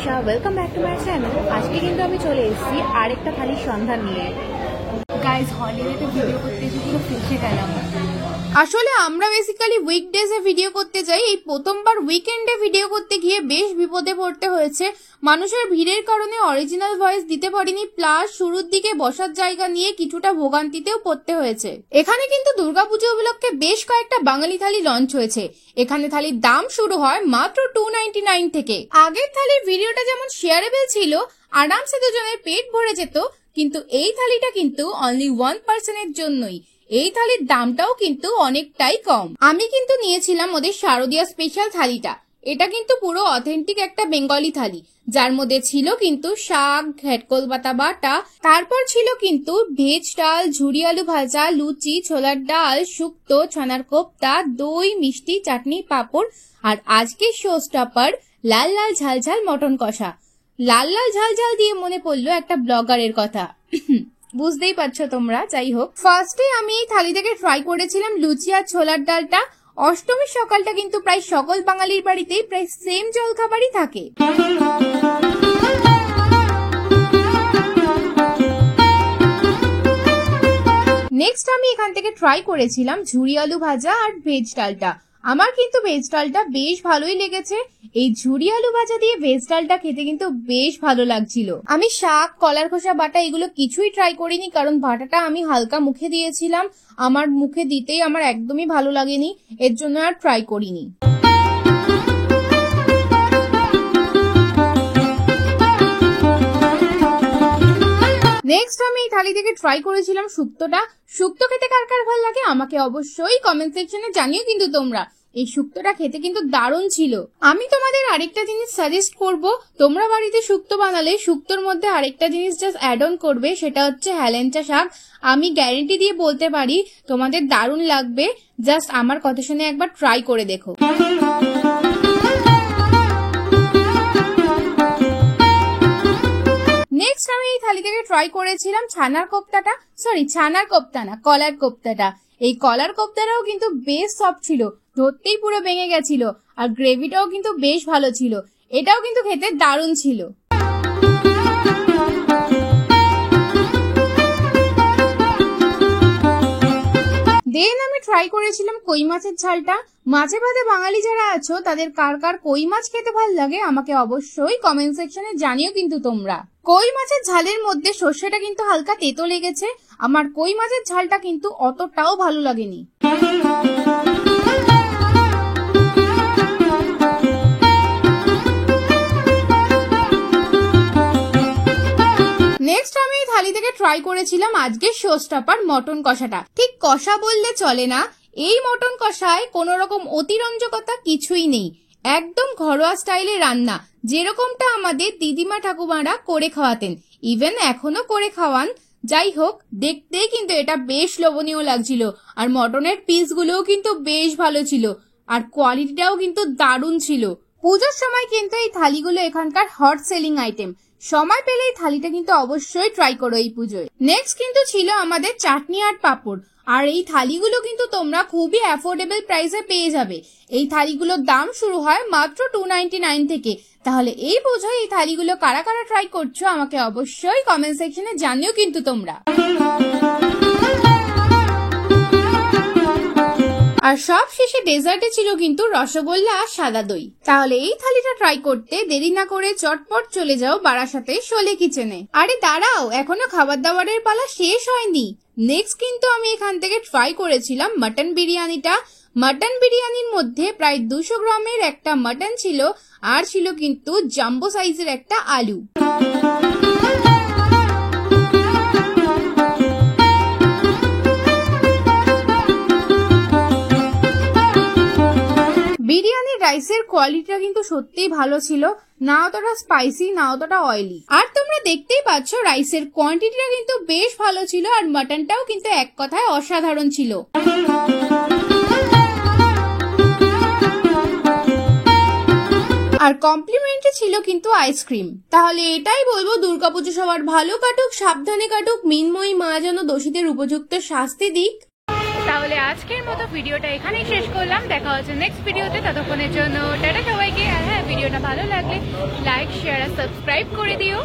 Trisha, welcome back to my channel. আজকে কিন্তু আমি চলে এসেছি আরেকটা থালির সন্ধান নিয়ে। গাইজ, হলিডেতে ভিডিও করতে এসে পুরো ফেসে গেলাম। আসলে আমরা বেসিক্যালি উইকডেজে ভিডিও করতে যাই, এই প্রথমবার উইকেন্ডে ভিডিও করতে গিয়ে বেশ বিপদে পড়তে হয়েছে। মানুষের ভিড়ের কারণে অরিজিনাল ভয়েস দিতে পারিনি, প্লাস শুরুর দিকে বসার জায়গা নিয়ে কিছুটা ভোগান্তিতেও পড়তে হয়েছে। এখানে কিন্তু দুর্গাপুজো উপলক্ষে বেশ কয়েকটা বাঙালি থালি লঞ্চ হয়েছে। এখানে থালির দাম শুরু হয় মাত্র 299 থেকে। আগের থালির ভিডিওটা যেমন শেয়ারেবল ছিল, আরামসে দুজনের পেট ভরে যেত, কিন্তু এই থালিটা কিন্তু অনলি 1 এর জন্যই। এই থালির দামটাও কিন্তু অনেকটাই কম। আমি কিন্তু নিয়েছিলাম ওদের শারদীয়া স্পেশাল থালিটা। এটা কিন্তু পুরো অথেন্টিক একটা বেঙ্গলি থালি, যার মধ্যে ছিল কিন্তু শাক, ঘেটকল পাতা বাটা, তারপর ছিল কিন্তু ভেজ ডাল, ঝুরি আলু ভাজা, লুচি, ছোলার ডাল, শুক্তো, ছানার কোপ্তা, দই, মিষ্টি, চাটনি, পাঁপড়, আর আজকে শো স্টপার লাল লাল ঝাল ঝাল মটন কষা। লাল লাল ঝাল ঝাল দিয়ে মনে পড়লো একটা ব্লগারের কথা, বুঝতেই পারছো তোমরা। যাই হোক, ফার্স্টে আমি এই থালি থেকে ট্রাই করেছিলাম লুচি আর ছোলার ডালটা। অষ্টমীর সকালটা কিন্তু প্রায় সকল বাঙালির বাড়িতেই প্রায় সেম জলখাবারই থাকে। নেক্সট আমি এখান থেকে ট্রাই করেছিলাম ঝুরি আলু ভাজা আর ভেজ ডালটা। আমার কিন্তু ভেজ ডালটা বেশ ভালোই লেগেছে। এই ঝুরি আলু ভাজা দিয়ে ভেজ ডালটা খেতে কিন্তু বেশ ভালো লাগছিল। আমি শাক, কলার খোসা বাটা এগুলো কিছুই ট্রাই করিনি, কারণ বাটাটা আমি হালকা মুখে দিয়েছিলাম। আমার মুখে দিতেই আমার একদমই ভালো লাগেনি, এর জন্য আর ট্রাই করিনি। নেক্সট আমি এই থালি থেকে ট্রাই করেছিলাম শুক্তোটা। শুক্তো খেতে কার কার ভালো লাগে আমাকে অবশ্যই কমেন্ট সেকশনে জানিও কিন্তু তোমরা। এই শুক্তোটা খেতে কিন্তু দারুণ ছিল। আমি তোমাদের আরেকটা জিনিস সাজেস্ট করব, তোমরা বাড়িতে শুক্তো বানালে শুক্তোর মধ্যে আরেকটা জিনিস জাস্ট অ্যাড অন করবে, সেটা হচ্ছে হেলেঞ্চা শাক। আমি গ্যারেন্টি দিয়ে বলতে পারি তোমাদের দারুণ লাগবে। জাস্ট আমার কথা শুনে একবার ট্রাই করে দেখো। নেক্সট আমি এই থালি থেকে ট্রাই করেছিলাম ছানার কোপ্তাটা, ছানার কোপ্তা না, কলার কোপ্তাটা। এই কলার কোপ্তাটাও কিন্তু বেশ সফট ছিল, ধরতেই পুরো ভেঙে গেছিল, আর গ্রেভিটাও কিন্তু বেশ ভালো ছিল। এটাও কিন্তু খেতে দারুণ ছিল। দেন আমি ট্রাই করেছিলাম কই মাছের ঝালটা। মাছে ভাতে বাঙালি যারা আছো তাদের কার কার কই মাছ খেতে ভাল লাগে আমাকে অবশ্যই কমেন্ট সেকশনে জানিও কিন্তু তোমরা। কই মাছের ঝালের মধ্যে সর্ষেটা কিন্তু হালকা তেতো লেগেছে। আমার কই মাছের ঝালটা কিন্তু অতটাও ভালো লাগেনি। নেক্সট আমি এই থালি থেকে ট্রাই করেছিলাম আজকে শো স্টপার মটন কষাটা। ঠিক কষা বললে চলে না, এই মটন কষায় কোন রকম অতিরঞ্জকতা কিছুই নেই, একদম ঘরোয়া স্টাইলে রান্না, যেরকমটা আমাদের দিদিমা ঠাকুমারা করে খাওয়াতেন, ইভেন এখনো করে খাওয়ান। যাই হোক, দেখতে কিন্তু এটা বেশ লোভনীয় লাগছিল, আর মটনের পিসগুলোও কিন্তু বেশ ভালো ছিল, আর কোয়ালিটিটাও কিন্তু দারুণ ছিল। পুজোর সময় কিন্তু এই থালিগুলো এখানকার হট সেলিং আইটেম। সময় পেলে এই থালিটা কিন্তু অবশ্যই ট্রাই করো এই পুজোয়। নেক্সট কিন্তু ছিল আমাদের চাটনি আর পাঁপড়, আর এই থালিগুলো কিন্তু তোমরা খুবই অ্যাফোর্ডেবল প্রাইসে পেয়ে যাবে। এই থালিগুলোর দাম শুরু হয় মাত্র 299 থেকে। তাহলে এই পুজোয় এই থালিগুলো কারা কারা ট্রাই করছো আমাকে অবশ্যই কমেন্ট সেকশনে জানিও কিন্তু তোমরা। আর সব শেষে ডেজার্টে ছিল কিন্তু রসগোল্লা আর সাদা দই। তাহলে এই থালিটা ট্রাই করতে দেরি না করে চটপট চলে যাও বারাসাতে শোলে কিচেনে। আরে দাঁড়াও, এখনো খাবার দাবারের পালা শেষ হয়নি। নেক্সট কিন্তু আমি এখান থেকে ট্রাই করেছিলাম মাটন বিরিয়ানিটা। মাটন বিরিয়ানির মধ্যে প্রায় 200 গ্রামের একটা মাটন ছিল, আর ছিল কিন্তু জাম্বো সাইজের একটা আলু। বিরিয়ানির রাইসের কোয়ালিটিটা কিন্তু সত্যিই ভালো ছিল, না অতটা স্পাইসি না অতটা অয়েলি। আর তোমরা দেখতেই পাচ্ছ রাইসের কোয়ান্টিটিটা কিন্তু বেশ ভালো ছিল, আর মাটনটাও কিন্তু এক কথায় অসাধারণ ছিল। আর কমপ্লিমেন্টে ছিল কিন্তু আইসক্রিম। তাহলে এটাই বলবো, দুর্গাপুজো সবার ভালো কাটুক, সাবধানে কাটুক, মিনময়ী মা যেন দোষীদের উপযুক্ত শাস্তি দিক। তাহলে আজকের মতো ভিডিওটা এখানেই শেষ করলাম। দেখা হচ্ছে নেক্সট ভিডিওতে, ততক্ষণের জন্য টাটা সবাইকে। আর হ্যাঁ, ভিডিওটা ভালো লাগলে লাইক, শেয়ার আর সাবস্ক্রাইব করে দিও।